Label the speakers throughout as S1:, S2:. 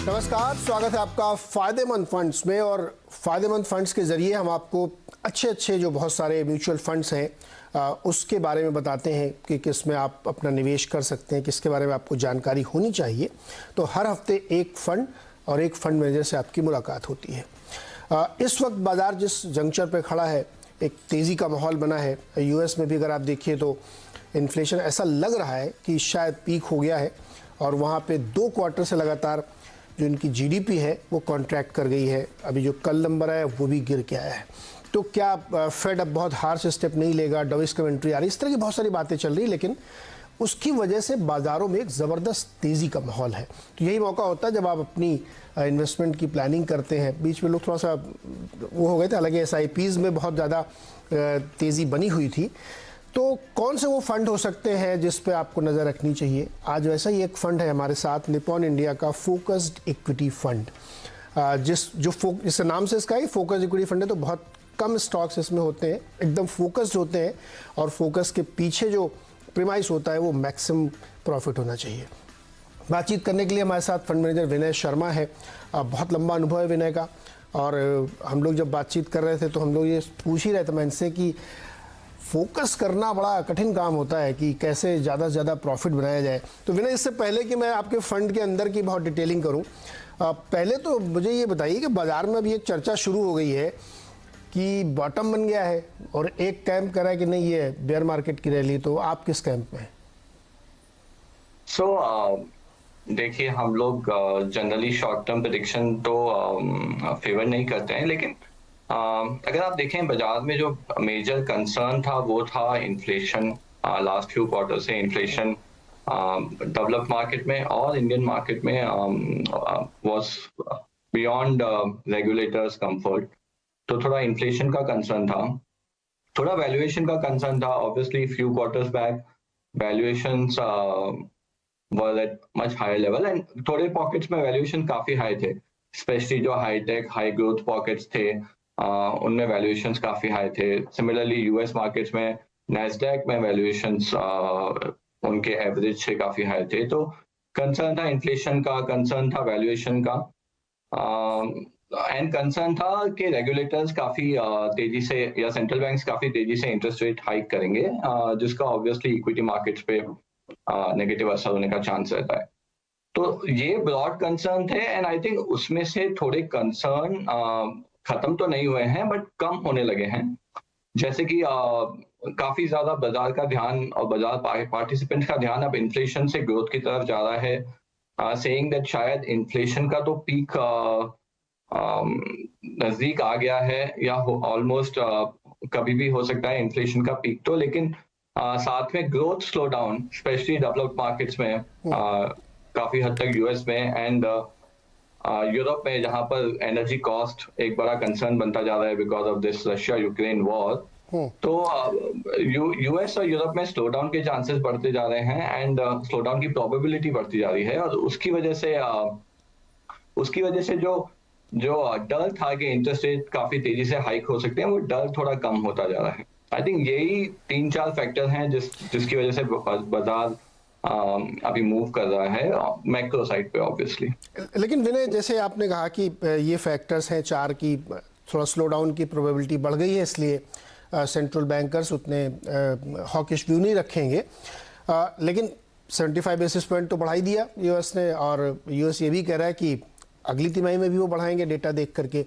S1: नमस्कार, स्वागत है आपका फ़ायदेमंद फंड्स में। और फ़ायदेमंद फंड्स के ज़रिए हम आपको अच्छे जो बहुत सारे म्यूचुअल फंड्स हैं उसके बारे में बताते हैं कि किस में आप अपना निवेश कर सकते हैं, किसके बारे में आपको जानकारी होनी चाहिए। तो हर हफ्ते एक फ़ंड और एक फ़ंड मैनेजर से आपकी मुलाकात होती है। इस वक्त बाज़ार जिस जंक्चर पर खड़ा है, एक तेज़ी का माहौल बना है। US में भी अगर आप देखिए तो इन्फ्लेशन ऐसा लग रहा है कि शायद पीक हो गया है और वहाँ पे 2 क्वार्टर से लगातार जो इनकी GDP है वो कॉन्ट्रैक्ट कर गई है। अभी जो कल नंबर आया वो भी गिर के आया है। तो क्या फेड अब बहुत हार्श स्टेप नहीं लेगा, डविस कमेंट्री आ रही, इस तरह की बहुत सारी बातें चल रही, लेकिन उसकी वजह से बाज़ारों में एक ज़बरदस्त तेज़ी का माहौल है। तो यही मौका होता है जब आप अपनी इन्वेस्टमेंट की प्लानिंग करते हैं। बीच में लोग थोड़ा सा वो हो गए थे, हालांकि SIPs में बहुत ज़्यादा तेज़ी बनी हुई थी। तो कौन से वो फंड हो सकते हैं जिस पे आपको नज़र रखनी चाहिए? आज वैसा ही एक फ़ंड है हमारे साथ, निपॉन इंडिया का फोकस्ड इक्विटी फंड। इस नाम से इसका ही फोकस्ड इक्विटी फंड है, तो बहुत कम स्टॉक्स इसमें होते हैं, एकदम फोकस्ड होते हैं और फोकस के पीछे जो प्रीमाइस होता है वो मैक्सिमम प्रॉफिट होना चाहिए। बातचीत करने के लिए हमारे साथ फंड मैनेजर विनय शर्मा है। बहुत लंबा अनुभव है विनय का, और हम लोग जब बातचीत कर रहे थे तो हम लोग ये पूछ ही रहे थे मैं इनसे कि फोकस करना बड़ा कठिन काम होता है कि कैसे ज़्यादा से ज़्यादा प्रॉफिट बनाया जाए। तो विनय, इससे पहले कि मैं आपके फ़ंड के अंदर की बहुत डिटेलिंग करूं, पहले तो मुझे ये बताइए कि बाज़ार में अभी एक चर्चा शुरू हो गई है कि बॉटम बन गया है और एक कैंप करा है कि नहीं ये बेयर मार्केट की रैली। तो आप किस कैंप में हैं?
S2: देखिए, हम लोग जनरली शॉर्ट टर्म प्रेडिक्शन तो फेवर नहीं करते हैं, लेकिन अगर आप देखें बाजार में जो मेजर कंसर्न था वो था इन्फ्लेशन। लास्ट फ्यू क्वार्टर से इन्फ्लेशन डेवलप्ड मार्केट में और इंडियन मार्केट में वाज बियॉन्ड रेगुलेटर्स कंफर्ट। तो थोड़ा इन्फ्लेशन का कंसर्न था, थोड़ा वैल्यूएशन का कंसर्न था। Obviously few quarters back valuations were at much higher level and थोड़े पॉकेट्स में वैल्यूएशन काफी हाई थे, स्पेशली जो हाईटेक हाई ग्रोथ पॉकेट्स थे उनमें वैल्यूएशंस काफी हाई थे। सिमिलरली US मार्केट्स में नैस्डैक में वैल्यूएशंस उनके एवरेज से काफी हाई थे। तो कंसर्न था इन्फ्लेशन का, कंसर्न था वैल्यूएशन का, एंड कंसर्न था कि रेगुलेटर्स काफी तेजी से या सेंट्रल बैंक्स काफी तेजी से इंटरेस्ट रेट हाइक करेंगे, जिसका ऑब्वियसली इक्विटी मार्केट्स पे नेगेटिव असर होने का चांस रहता है। तो ये ब्रॉड कंसर्न थे एंड आई थिंक उसमें से थोड़े कंसर्न खत्म तो नहीं हुए हैं बट कम होने लगे हैं। जैसे कि काफी ज्यादा बाजार का ध्यान और बाजार पार्टिसिपेंट का ध्यान अब इन्फ्लेशन से ग्रोथ की तरफ जा रहा है, सेइंग दैट शायद इन्फ्लेशन का तो पीक नजदीक आ गया है या ऑलमोस्ट कभी भी हो सकता है इन्फ्लेशन का पीक तो, लेकिन साथ में growth slow down specially developed markets में काफी हद तक US में एंड यूरोप में, जहां पर एनर्जी कॉस्ट एक बड़ा कंसर्न बनता जा रहा है because of this Russia Ukraine war. तो US और यूरोप में स्लो डाउन के चांसेस बढ़ते जा रहे हैं एंड स्लो डाउन की प्रोबेबिलिटी बढ़ती जा रही है, और उसकी वजह से जो डर था कि इंटरेस्ट रेट काफी तेजी से हाइक हो सकते हैं, वो डर थोड़ा कम होता जा रहा है। आई थिंक यही 3-4 फैक्टर हैं जिसकी वजह से बाजार अभी मूव कर रहा है मैक्रो साइड पे ऑब्वियसली।
S1: लेकिन विनय, जैसे आपने कहा कि ये फैक्टर्स हैं 4 की, थोड़ा स्लो डाउन की प्रोबेबिलिटी बढ़ गई है, इसलिए सेंट्रल बैंकर्स उतने हॉकिश व्यू नहीं रखेंगे, लेकिन 75 बेसिस पॉइंट तो बढ़ा ही दिया US ने, और US ये भी कह रहा है कि अगली तिमाही में भी वो बढ़ाएंगे डेटा देख करके।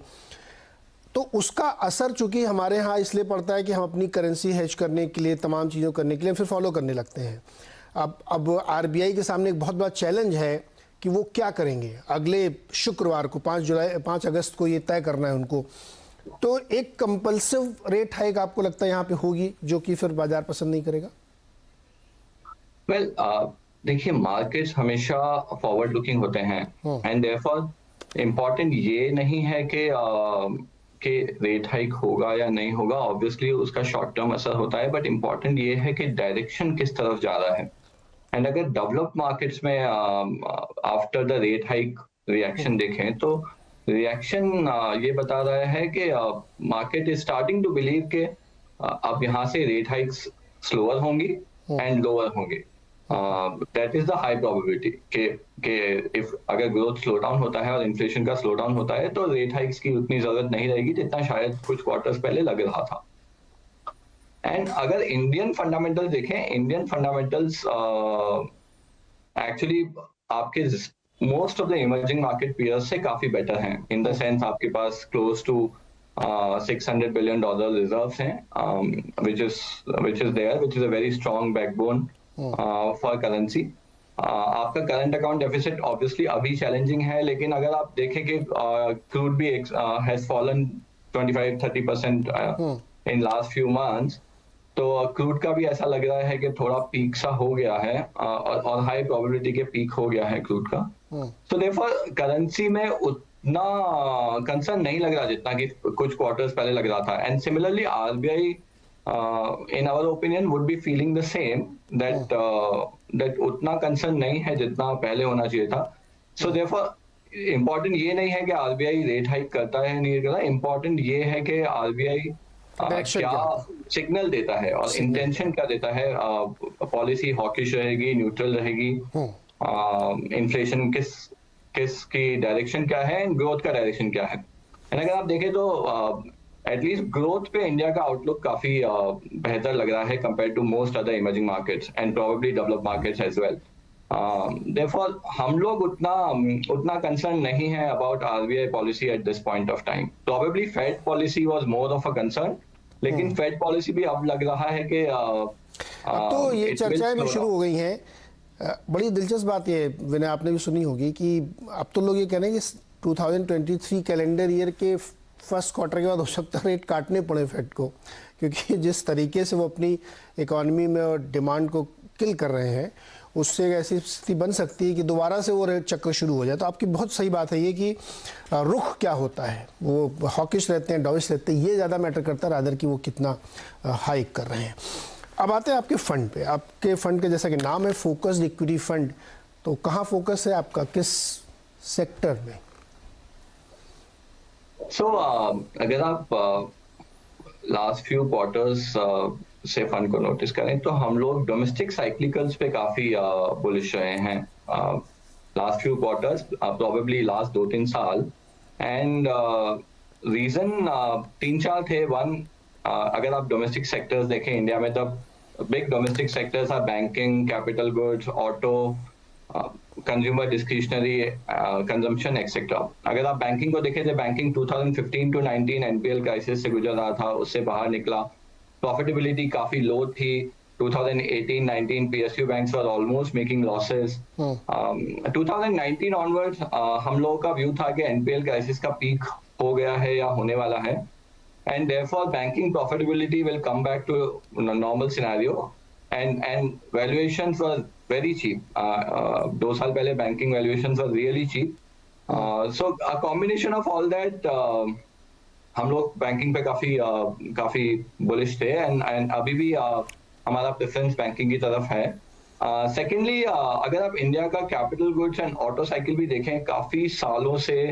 S1: तो उसका असर चूंकि हमारे यहाँ इसलिए पड़ता है कि हम अपनी करेंसी हेज करने के लिए, तमाम चीज़ों करने के लिए फिर फॉलो करने लगते हैं। अब RBI के सामने एक बहुत बड़ा चैलेंज है कि वो क्या करेंगे। अगले शुक्रवार को 5 अगस्त को ये तय करना है उनको। तो एक कंपल्सिव रेट हाइक आपको लगता है यहाँ पे होगी जो कि फिर बाजार पसंद नहीं करेगा?
S2: देखिए, मार्केट्स हमेशा फॉरवर्ड लुकिंग होते हैं एंड देयरफॉर इम्पोर्टेंट ये नहीं है कि रेट हाइक होगा या नहीं होगा। ऑब्वियसली उसका शॉर्ट टर्म असर होता है, बट इम्पोर्टेंट ये है कि डायरेक्शन किस तरफ जा रहा है। एंड अगर डेवलप्ड मार्केट्स में after the rate hike reaction देखें तो रिएक्शन ये बता रहा है कि market is starting to believe कि अब यहाँ से रेट हाइक्स स्लोअर होंगी एंड लोअर होंगे। That is the high probability कि इफ अगर ग्रोथ स्लो डाउन होता है और इन्फ्लेशन का स्लो डाउन होता है तो रेट हाइक्स की उतनी जरूरत नहीं रहेगी जितना शायद कुछ क्वार्टर्स पहले लग रहा था। एंड अगर इंडियन फंडामेंटल्स देखें, इंडियन फंडामेंटल्स एक्चुअली आपके most of the emerging market peers से काफी बेटर हैं, इन द सेंस आपके पास क्लोज टू $600 billion रिजर्व्स हैं, which is there, which is a very strong backbone for currency. आपका करंट अकाउंट डेफिसिट ऑब्वियसली अभी challenging है, लेकिन अगर आप देखें कि क्रूड भी has fallen 25-30% in last few months, तो क्रूड का भी ऐसा लग रहा है कि थोड़ा पीक सा हो गया है, और हाई प्रोबेबिलिटी के पीक हो गया है क्रूड का। सो देयरफॉर करेंसी में उतना कंसर्न नहीं लग रहा जितना कि कुछ क्वार्टर्स पहले लग रहा था। And similarly RBI in our opinion would be feeling the same, that that उतना कंसर्न नहीं है जितना पहले होना चाहिए था। सो देयरफॉर इम्पोर्टेंट ये नहीं है कि आरबीआई रेट हाइक करता है नहीं करता, इम्पोर्टेंट ये है कि आरबीआई क्या सिग्नल देता है और इंटेंशन क्या देता है। पॉलिसी हॉकिश रहेगी, न्यूट्रल रहेगी, इन्फ्लेशन किस की डायरेक्शन क्या है, ग्रोथ का डायरेक्शन क्या है। एंड अगर आप देखें तो एटलीस्ट ग्रोथ पे इंडिया का आउटलुक काफी बेहतर लग रहा है compare to most other emerging markets and probably developed markets as well. Therefore हम लोग उतना कंसर्न नहीं है about RBI policy at this point of time. Probably Fed policy was more of a concern, लेकिन फेड पॉलिसी भी अब लग रहा है कि
S1: तो ये चर्चाएं भी शुरू हो गई हैं। बड़ी दिलचस्प बात ये विनय आपने भी सुनी होगी कि अब तो लोग ये कह रहे हैं कि 2023 कैलेंडर ईयर के फर्स्ट क्वार्टर के बाद हो सकता है रेट काटने पड़े फेड को, क्योंकि जिस तरीके से वो अपनी इकोनॉमी में और डिमांड को किल कर रहे हैं, उससे ऐसी स्थिति बन सकती है कि दोबारा से वो रेट चक्कर शुरू हो जाए। तो आपकी बहुत सही बात है ये कि रुख क्या होता है, वो हॉकिश रहते हैं, डॉविश रहते हैं, ये ज़्यादा मैटर करता है रादर कि वो कितना हाइक कर रहे हैं। अब आते हैं आपके फंड पे। आपके फंड के जैसा कि नाम है फोकस्ड इक्विटी फंड, तो कहाँ फोकस है आपका, किस सेक्टर में?
S2: अगर आप लास्ट फ्यू क्वार्टर्स से फंड को नोटिस करें तो हम लोग डोमेस्टिक साइक्लिकल्स पे काफी बुलिश रहे हैं last few quarters, probably last 2-3 साल। एंड रीजन 3-4 थे। वन, अगर आप डोमेस्टिक सेक्टर्स देखें इंडिया में, तब big domestic sectors are banking, capital goods, auto, consumer discretionary consumption etcetera. अगर आप बैंकिंग को देखें तो बैंकिंग 2015 to 19 एनपीएल क्राइसिस से गुजर रहा था, उससे बाहर निकला, प्रॉफिटेबिलिटी काफी लो थी। 2018-19 PSU banks were almost making losses. 2019 onwards हम लोगों का व्यू था कि एनपीएल क्राइसिस का पीक हो गया है या होने वाला है, and therefore banking profitability will come back to normal scenario, and valuations were very cheap. 2 साल पहले banking valuations were really cheap. So a combination of all that, हम लोग बैंकिंग पे काफी बुलिश थे, एंड अभी भी हमारा प्रेफरेंस बैंकिंग की तरफ है। सेकेंडली, अगर आप इंडिया का capital goods and auto cycle भी देखें, काफी सालों से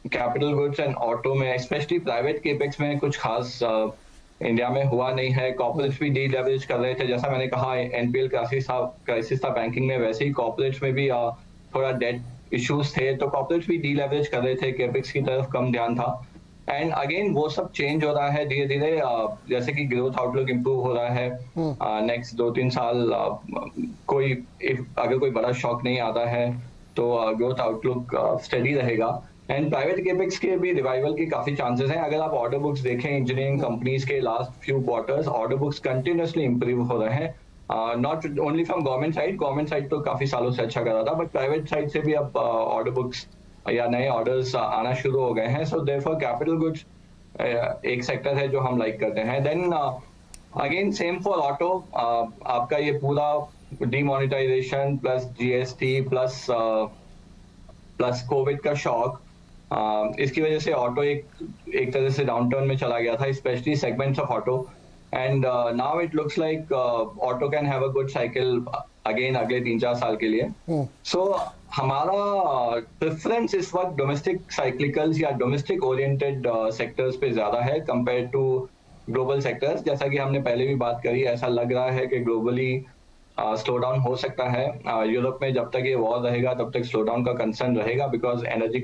S2: कैपिटल गुड्स एंड ऑटो में, स्पेशली प्राइवेट केपेक्स में कुछ खास इंडिया में हुआ नहीं है। कॉर्पोरेट्स भी डी-लेवरेज कर रहे थे, जैसा मैंने कहा एनपीएल क्राइसिस था बैंकिंग में, वैसे ही कॉर्पोरेट्स में भी थोड़ा डेट इश्यूज थे, तो कॉर्पोरेट्स भी डी-लेवरेज कर रहे थे, केपेक्स की तरफ कम ध्यान था। एंड अगेन वो सब चेंज हो रहा है धीरे धीरे, जैसे कि ग्रोथ आउटलुक इम्प्रूव हो रहा है नेक्स्ट 2-3 साल। अगर कोई बड़ा शॉक नहीं आता है तो ग्रोथ आउटलुक स्टेडी रहेगा, एंड प्राइवेट केपेक्स के भी रिवाइवल के काफी चांसेस हैं। अगर आप ऑर्डर बुक्स देखें इंजीनियरिंग कंपनीज के last few quarters, order books continuously improve हो रहे हैं, not only from government side तो काफी सालों से अच्छा कर रहा था, बट प्राइवेट साइड से भी अब ऑर्डर बुक्स या नए ऑर्डर्स आना शुरू हो गए हैं। सो देयरफॉर कैपिटल गुड्स एक सेक्टर है जो हम लाइक करते हैं। Then again same for auto, आपका ये पूरा demonetisation plus GST plus covid का शॉक, इसकी वजह से ऑटो एक तरह से डाउनटर्न में चला गया था, specially segments of auto, and now it looks like auto can have a good cycle again अगले 3-4 साल के लिए। सो हमारा प्रेफरेंस इस वक्त डोमेस्टिक साइक्लिकल्स या डोमेस्टिक ओरिएंटेड सेक्टर्स पे ज्यादा है कंपेयर टू ग्लोबल सेक्टर्स। जैसा कि हमने पहले भी बात करी, ऐसा लग रहा है कि ग्लोबली स्लो डाउन हो सकता है। यूरोप में जब तक ये वॉर रहेगा तब तक स्लो डाउन का कंसर्न रहेगा, बिकॉज एनर्जी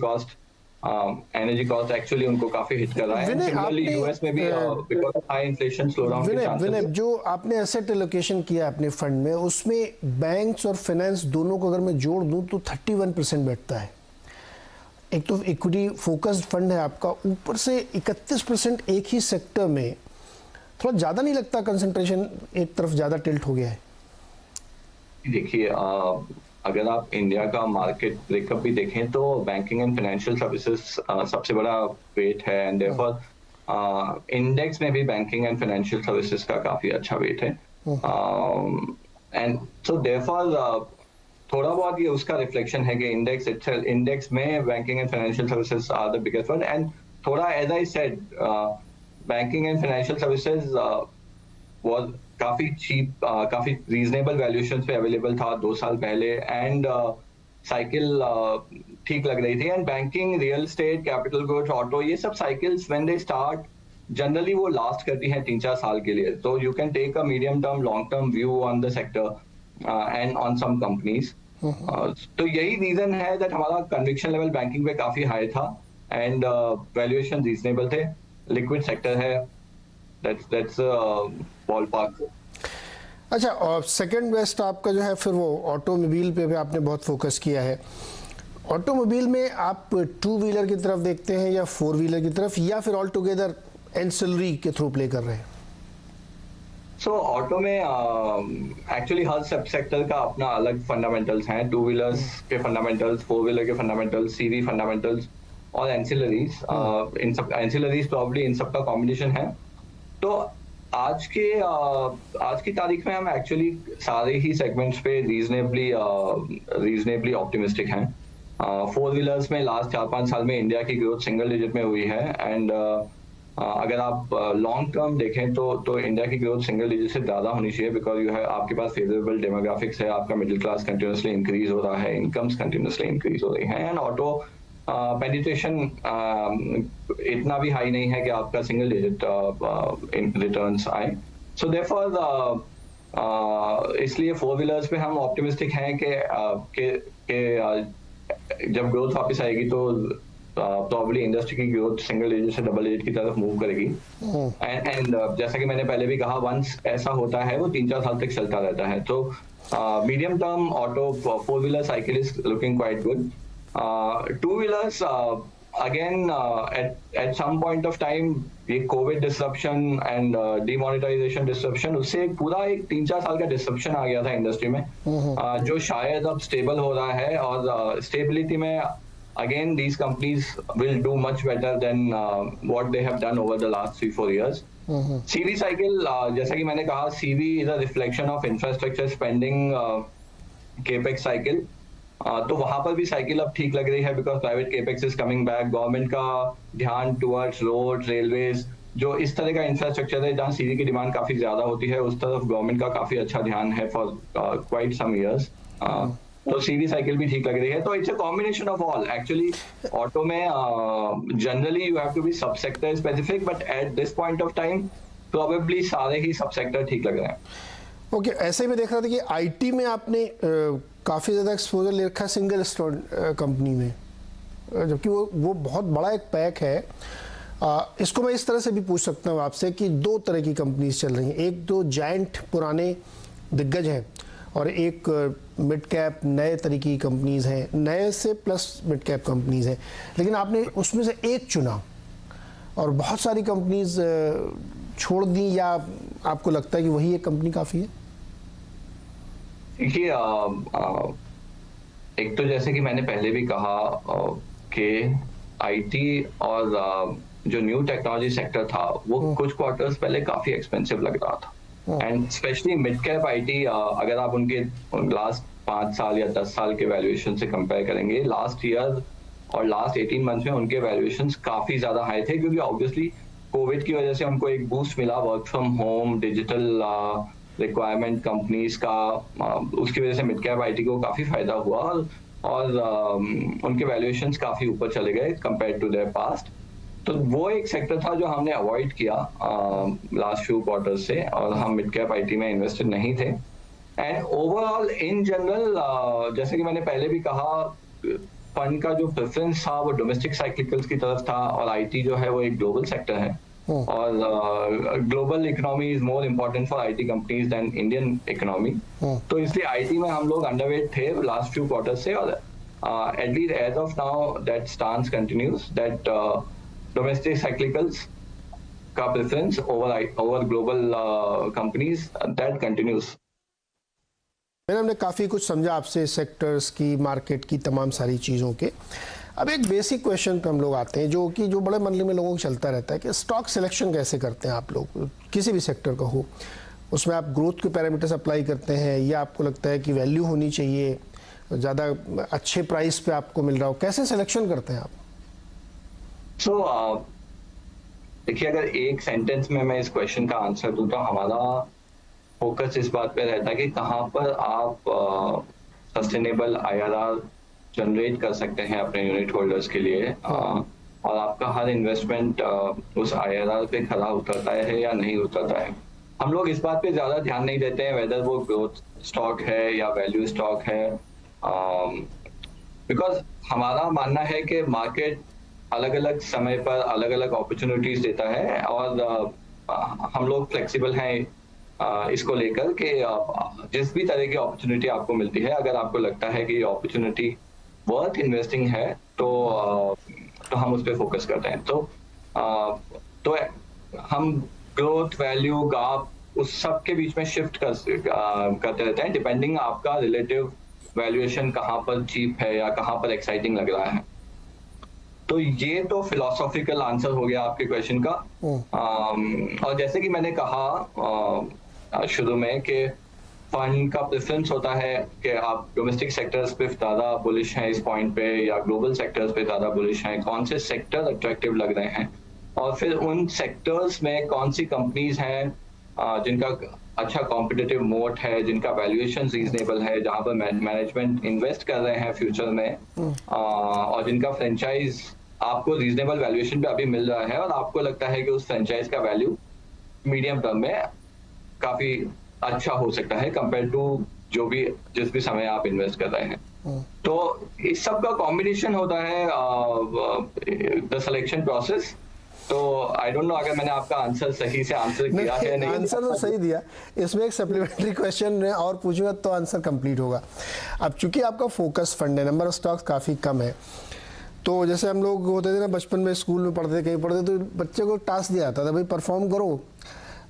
S2: कॉस्ट एक्चुअली उनको काफी हिट कर रहा है।
S1: विनय,
S2: सिमिलरली
S1: आपने,
S2: यूएस में भी because of high inflation slow down के
S1: विनय,
S2: चांसेस।
S1: जो आपने एसेट एलोकेशन किया अपने फंड में, उसमें बैंक्स और फाइनेंस दोनों को अगर मैं जोड़ दूं तो 31% बैठता है। एक तो इक्विटी फोकस्ड फंड है आपका, ऊपर से 31% एक ही सेक्टर में, थोड़ा ज़्यादा नहीं लगता कंसंट्रेशन एक तरफ ज़्यादा टिल्ट हो गया है?
S2: देखिए, अगर आप इंडिया का मार्केट ब्रेकअप भी देखें तो बैंकिंग एंड फाइनेंशियल सर्विसेज सबसे बड़ा वेट है, एंड देयरफॉर इंडेक्स में भी बैंकिंग एंड फाइनेंशियल सर्विसेज का काफी अच्छा वेट है। एंड सो देयरफॉर थोड़ा बहुत ये उसका रिफ्लेक्शन है कि इंडेक्स में banking and financial services are the biggest one, and थोड़ा as I said banking and financial services was काफी चीप, काफी रीजनेबल वैल्यूएशन पे अवेलेबल था 2 साल पहले, एंड साइकिल ठीक लग रही थी। And banking, real estate, capital goods, auto, ये सब cycles when they start generally वो लास्ट करती हैं 3-4 साल के लिए। तो you can take a medium term, long term view on the sector and on some companies. तो यही रीजन है दैट हमारा कन्विक्शन लेवल बैंकिंग पे काफी हाई था, एंड वैल्यूएशन रीजनेबल थे, लिक्विड सेक्टर है, दैट्स बॉलपार्क।
S1: अच्छा, और सेकंड बेस्ट आपका जो है फिर वो ऑटोमोबाइल पे भी आपने बहुत फोकस किया है। ऑटोमोबाइल में आप 2 व्हीलर की तरफ देखते हैं या 4 व्हीलर की तरफ, या फिर ऑल टुगेदर एंसिलरी के थ्रू प्ले कर रहे हैं?
S2: सो ऑटो में एक्चुअली हर सब सेक्टर का अपना अलग फंडामेंटल्स हैं। 2 व्हीलर्स के फंडामेंटल्स, 4 व्हीलर के फंडामेंटल्स, सीवी फंडामेंटल्स और एंसिलरीज, इन सब एंसिलरीज प्रॉब्ली इन सब का कॉम्बिनेशन है। तो आज की तारीख में हम एक्चुअली सारे ही सेगमेंट्स पे रीजनेबली ऑप्टिमिस्टिक हैं। 4 व्हीलर्स में लास्ट 4-5 साल में इंडिया की ग्रोथ सिंगल डिजिट में हुई है, एंड अगर आप लॉन्ग टर्म देखें तो इंडिया की ग्रोथ सिंगल डिजिट से ज़्यादा होनी चाहिए, बिकॉज यू है आपके पास फेवरेबल डेमोग्राफिक्स है, आपका मिडिल क्लास कंटिन्यूसली इंक्रीज हो रहा है, इनकम्स कंटिन्यूसली इंक्रीज हो रही हैं, एंड ऑटो पेनिट्रेशन इतना भी हाई नहीं है कि आपका सिंगल डिजिट रिटर्न्स आए। सो देयरफॉर इसलिए 4 व्हीलर्स पे हम ऑप्टिमिस्टिक हैं कि जब ग्रोथ वापस आएगी तो प्रॉब्ली इंडस्ट्री की ग्रोथ सिंगल डिजिट से डबल डिजिट की तरफ मूव करेगी। एंड जैसा कि मैंने पहले भी कहा, वंस ऐसा होता है वो 3-4 साल तक चलता रहता है। तो medium term auto 4 wheeler cycle is looking quite good. 2 wheelers again at some point of time ये Covid disruption and demonetisation disruption, उससे एक पूरा 3-4 साल का डिसरप्शन आ गया था इंडस्ट्री में, जो शायद अब स्टेबल हो रहा है, और स्टेबिलिटी में again these companies will do much better than what they have done over the last 3-4 years. CV cycle, जैसा कि मैंने कहा, CV is a reflection of infrastructure spending, capex cycle. तो वहां पर भी साइकिल अब ठीक लग रही है, because private capex is coming back, government का ध्यान टुवर्ड्स रोड, रेलवेज, जो इस तरह का इंफ्रास्ट्रक्चर है जहाँ सीवी की डिमांड काफी ज्यादा होती है, उस तरफ गवर्नमेंट का काफी अच्छा ध्यान है फॉर क्वाइट सम इयर्स। तो सीवी साइकिल भी ठीक लग रही है। तो it's a combination of all. Actually auto में generally you have to be sub sector specific, but at this point of time probably सारे ही सब सेक्टर ठीक लग रहे हैं।
S1: ओके, ऐसे में देख रहा था कि आईटी में आपने काफ़ी ज़्यादा एक्सपोजर ले रखा है सिंगल स्टोर कंपनी में, जबकि वो बहुत बड़ा एक पैक है। इसको मैं इस तरह से भी पूछ सकता हूँ आपसे कि 2 तरह की कंपनीज चल रही हैं, एक तो जायंट पुराने दिग्गज हैं और एक मिड कैप नए तरीके की कंपनीज हैं, नए से प्लस मिड कैप कंपनीज हैं, लेकिन आपने उसमें से एक चुना और बहुत सारी कंपनीज छोड़ दी, या आपको लगता है कि वही एक कंपनी काफ़ी है?
S2: देखिए, एक तो जैसे कि मैंने पहले भी कहा कि आईटी और जो न्यू टेक्नोलॉजी सेक्टर था वो कुछ क्वार्टर्स पहले काफी एक्सपेंसिव लग रहा था, and specially mid cap IT, अगर आप उनके लास्ट 5 साल या 10 साल के वैल्यूएशन से कंपेयर करेंगे, लास्ट ईयर और लास्ट 18 मंथ्स में उनके वैल्यूएशंस काफी ज्यादा हाई थे, क्योंकि ऑब्वियसली कोविड की वजह से उनको एक बूस्ट मिला, work from home, digital requirement companies का, उसकी वजह से मिड कैप आईटी को काफी फायदा हुआ, और उनके वैल्यूएशंस काफी ऊपर चले गए कंपेयर टू देयर पास्ट। तो वो एक सेक्टर था जो हमने अवॉइड किया लास्ट फ्यू क्वार्टर्स से, और हम मिड कैप आईटी में इन्वेस्टेड नहीं थे। एंड ओवरऑल इन जनरल जैसे कि मैंने पहले भी कहा, फंड का जो प्रेफरेंस था वो डोमेस्टिक साइक्लिकल्स की तरफ था, और आईटी जो है वो एक ग्लोबल सेक्टर है, और global economy is more important for IT companies than Indian economy. तो इसलिए आईटी में हम लोग अंडरवेट थे लास्ट फ्यू क्वार्टर से, और at least as of now that stance continues, that domestic cyclicals का preference over global companies, that continues.
S1: मैंने हमने काफ़ी कुछ समझा आपसे सेक्टर्स की, मार्केट की, तमाम सारी चीज़ों के। अब एक बेसिक क्वेश्चन पे हम लोग आते हैं जो बड़े मन में लोगों को चलता रहता है कि स्टॉक सिलेक्शन कैसे करते हैं आप लोग, किसी भी सेक्टर का हो, उसमें आप ग्रोथ के पैरामीटर्स अप्लाई करते हैं या आपको लगता है कि वैल्यू होनी चाहिए, ज़्यादा अच्छे प्राइस पे आपको मिल रहा हो, कैसे सिलेक्शन करते हैं आप?
S2: देखिए, अगर एक सेंटेंस में मैं इस क्वेश्चन का आंसर दूं तो हमारा फोकस इस बात पे रहता है कि कहाँ पर आप सस्टेनेबल आईआरआर जनरेट कर सकते हैं अपने यूनिट होल्डर्स के लिए, और आपका हर इन्वेस्टमेंट उस आईआरआर पे खरा उतरता है या नहीं उतरता है। हम लोग इस बात पे ज्यादा ध्यान नहीं देते हैं वेदर वो ग्रोथ स्टॉक है या वैल्यू स्टॉक है, बिकॉज हमारा मानना है कि मार्केट अलग अलग समय पर अलग अलग अपॉर्चुनिटीज देता है, और हम लोग फ्लेक्सिबल हैं इसको लेकर कि जिस भी तरह की अपॉर्चुनिटी आपको मिलती है, अगर आपको लगता है कि अपॉर्चुनिटी वर्थ इन्वेस्टिंग है तो हम उस पर फोकस करते हैं। तो हम ग्रोथ, वैल्यू, गैप, उस सब के बीच में शिफ्ट करते रहते हैं डिपेंडिंग आपका रिलेटिव वैल्यूएशन कहाँ पर चीप है या कहाँ पर एक्साइटिंग लग रहा है। तो ये तो फिलोसॉफिकल आंसर हो गया आपके क्वेश्चन का। और जैसे कि मैंने कहा शुरू में कि फंड का प्रेफरेंस होता है कि आप डोमेस्टिक सेक्टर्स पे ज्यादा बुलिश हैं इस पॉइंट पे या ग्लोबल सेक्टर्स पे ज्यादा बुलिश हैं, कौन से सेक्टर अट्रैक्टिव लग रहे हैं, और फिर उन सेक्टर्स में कौन सी कंपनीज हैं जिनका अच्छा कॉम्पिटिटिव मोट है, जिनका वैल्यूएशन रीजनेबल है, जहां पर मैनेजमेंट इन्वेस्ट कर रहे हैं फ्यूचर में, और जिनका फ्रेंचाइज आपको रीजनेबल वैल्यूएशन पे अभी मिल रहा है और आपको लगता है कि उस फ्रेंचाइज का वैल्यू मीडियम टर्म में काफी अच्छा हो सकता है कंपेयर टू जिस भी समय आप इन्वेस्ट कर रहे हैं। तो इस सब का कॉम्बिनेशन होता है द सिलेक्शन प्रोसेस। तो आई डोंट नो अगर मैंने आपका आंसर सही से आंसर किया है नहीं।
S1: आंसर तो सही दिया, इसमें एक सप्लीमेंट्री क्वेश्चन और पूछूंगा तो आंसर कंप्लीट होगा। अब चूंकि आपका फोकस फंड है, नंबर ऑफ स्टॉक्स काफ़ी कम है, तो जैसे हम लोग होते थे ना बचपन में, स्कूल में पढ़ते कहीं पढ़ते तो बच्चे को टास्क दिया जाता था भाई परफॉर्म करो,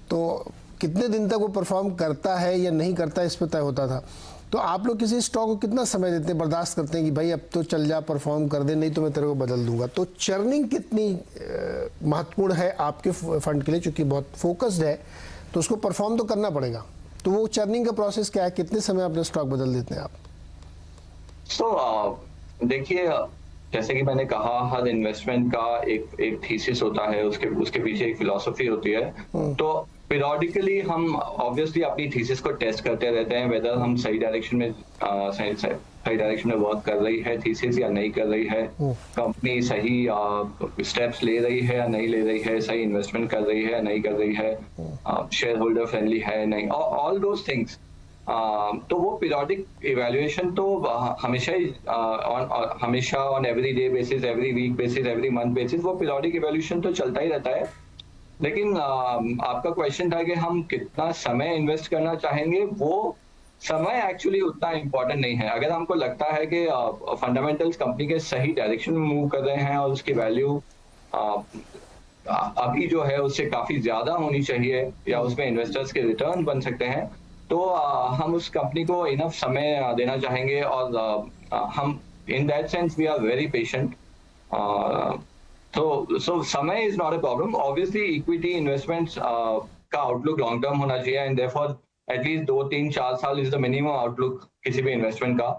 S1: तो कितने दिन तक वो परफॉर्म करता है या नहीं करता इस पर तय होता था। तो आप लोग किसी स्टॉक को कितना समय देते हैं, बर्दाश्त करते हैं कि भाई अब तो चल जा, परफॉर्म कर दे, नहीं तो मैं तेरे को बदल दूंगा। तो चर्निंग कितनी महत्वपूर्ण है आपके फंड के लिए, चूंकि बहुत फोकस्ड है तो उसको परफॉर्म तो करना पड़ेगा। तो वो चर्निंग का प्रोसेस क्या है, कितने समय अपने स्टॉक बदल देते हैं आप?
S2: देखिए, जैसे कि मैंने कहा, हर इन्वेस्टमेंट का एक थीसिस होता है, उसके पीछे एक फिलॉसफी होती है। तो पीरियोडिकली हम ऑब्वियसली अपनी थीसिस को टेस्ट करते रहते हैं वेदर हम सही डायरेक्शन में वर्क कर रही है थीसिस या नहीं कर रही है, कंपनी सही स्टेप्स ले रही है या नहीं ले रही है, सही इन्वेस्टमेंट कर रही है या नहीं कर रही है, शेयर होल्डर फ्रेंडली है नहीं, ऑल दोज थिंग्स। तो वो पीरियोडिक इवैल्यूएशन तो हमेशा on every day basis, every week basis, every month basis वो पीरियोडिक इवैल्यूएशन तो चलता ही रहता है। लेकिन आपका क्वेश्चन था कि हम कितना समय इन्वेस्ट करना चाहेंगे, वो समय एक्चुअली उतना इम्पोर्टेंट नहीं है। अगर हमको लगता है कि फंडामेंटल्स कंपनी के सही डायरेक्शन में मूव कर रहे हैं और उसकी वैल्यू अभी जो है उससे काफी ज्यादा होनी चाहिए या उसमें इन्वेस्टर्स के रिटर्न बन सकते हैं, तो हम उस कंपनी को इनफ समय देना चाहेंगे। और हम in that sense we are very patient. So समय is not a problem. Obviously, equity investments का आउटलुक लॉन्ग टर्म होना चाहिए, एंड therefore at least 2-3-4 साल is the minimum आउटलुक किसी भी इन्वेस्टमेंट का।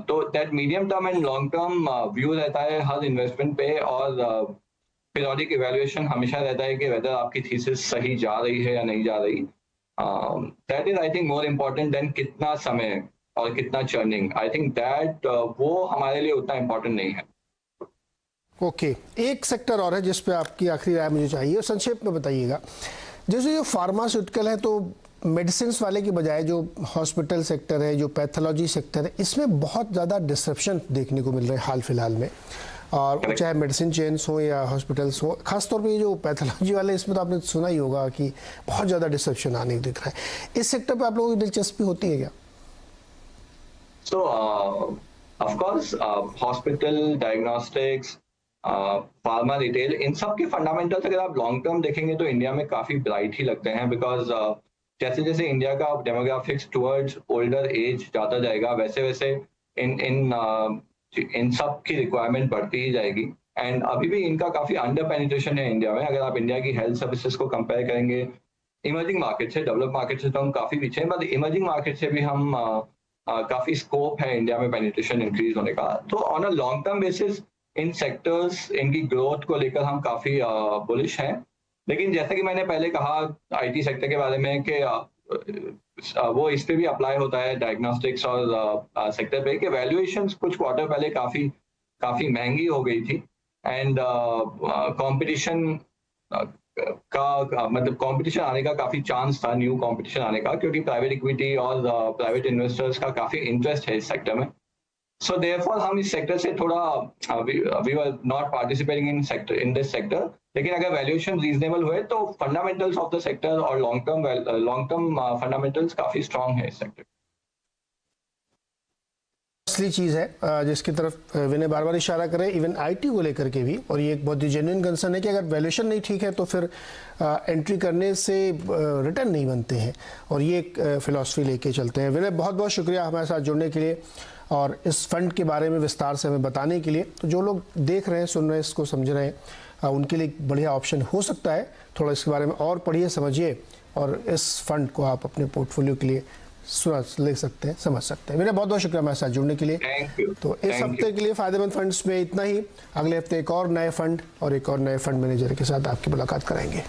S2: तो that medium term and long term view रहता है हर इन्वेस्टमेंट पे, और पीरियोडिक इवैल्यूएशन हमेशा रहता है कि वेदर आपकी थीसिस सही जा रही है या नहीं जा रही। That is I think more important than कितना समय और कितना चर्निंग। I think that वो हमारे लिए उतना इम्पोर्टेंट नहीं है।
S1: ओके, एक सेक्टर और है जिस पे आपकी आखिरी राय मुझे चाहिए, और संक्षेप में बताइएगा। जैसे जो फार्मास्यूटिकल है, तो मेडिसिन वाले की बजाय जो हॉस्पिटल सेक्टर है, जो पैथोलॉजी सेक्टर है, इसमें बहुत ज़्यादा डिसरप्शन देखने को मिल रहे हैं हाल फिलहाल में। और चाहे मेडिसिन चेन्स हो या हॉस्पिटल्स हो, खासतौर पे ये जो पैथोलॉजी वाले, इसमें तो आपने सुना ही होगा कि बहुत ज़्यादा डिसरप्शन आने दिख रहा है। इस सेक्टर पे आप लोगों की दिलचस्पी होती है क्या?
S2: So, of course, hospital, diagnostics, pharma retail, इन सब के फंडामेंटल्स अगर आप लॉन्ग टर्म देखेंगे तो इंडिया में काफी ब्राइट ही लगते हैं, बिकॉज जैसे जैसे इंडिया का डेमोग्राफिक्स टुवर्ड्स ओल्डर एज जाता जाएगा, वैसे वैसे इन सब की रिक्वायरमेंट बढ़ती ही जाएगी। एंड अभी भी इनका काफी अंडर पेनिट्रेशन है इंडिया में। अगर आप इंडिया की हेल्थ सर्विसेज को कंपेयर करेंगे इमर्जिंग मार्केट से, डेवलप मार्केट से तो हम काफी पीछे हैं, बट इमर्जिंग मार्केट से भी हम काफी स्कोप है इंडिया में पेनिट्रेशन इंक्रीज होने का। तो on a long term basis in sectors, इनकी ग्रोथ को लेकर हम काफी बुलिश हैं। लेकिन जैसा कि मैंने पहले कहा आईटी सेक्टर के बारे में कि वो इस पे भी अप्लाई होता है डायग्नोस्टिक्स और सेक्टर पे, कि वैल्यूएशंस कुछ क्वार्टर पहले काफी महंगी हो गई थी। एंड कंपटीशन का मतलब कंपटीशन आने का काफी चांस था, न्यू कंपटीशन आने का, क्योंकि प्राइवेट इक्विटी और प्राइवेट इन्वेस्टर्स का काफी इंटरेस्ट है इस सेक्टर में। सो देयरफॉर हम इस सेक्टर से थोड़ा we were not participating in this sector. लेकिन अगर वैल्यूएशन रीजनेबल हुए तो फंडामेंटल्स ऑफ द सेक्टर और लॉन्ग टर्म फंडामेंटल्स काफी स्ट्रांग है इस सेक्टर।
S1: असली चीज़ है जिसकी तरफ विनय बार बार इशारा करे, इवन आईटी को लेकर के भी। और ये एक बहुत ही जेन्युइन कंसर्न है कि अगर वैल्यूएशन नहीं ठीक है तो फिर एंट्री करने से रिटर्न नहीं बनते हैं, और ये एक फिलॉसफी लेके चलते हैं। विनय, बहुत बहुत शुक्रिया हमारे साथ जुड़ने के लिए और इस फंड के बारे में विस्तार से हमें बताने के लिए। तो जो लोग देख रहे हैं, सुन रहे हैं, इसको समझ रहे हैं, उनके लिए एक बढ़िया ऑप्शन हो सकता है। थोड़ा इसके बारे में और पढ़िए, समझिए, और इस फंड को आप अपने पोर्टफोलियो के लिए ले सकते हैं, समझ सकते हैं। मेरा बहुत बहुत शुक्रिया हमारे साथ जुड़ने के लिए। तो इस हफ्ते के लिए फायदेमंद फंड्स में इतना ही। अगले हफ्ते एक और नए फंड और एक और नए फंड मैनेजर के साथ आपकी मुलाकात कराएंगे।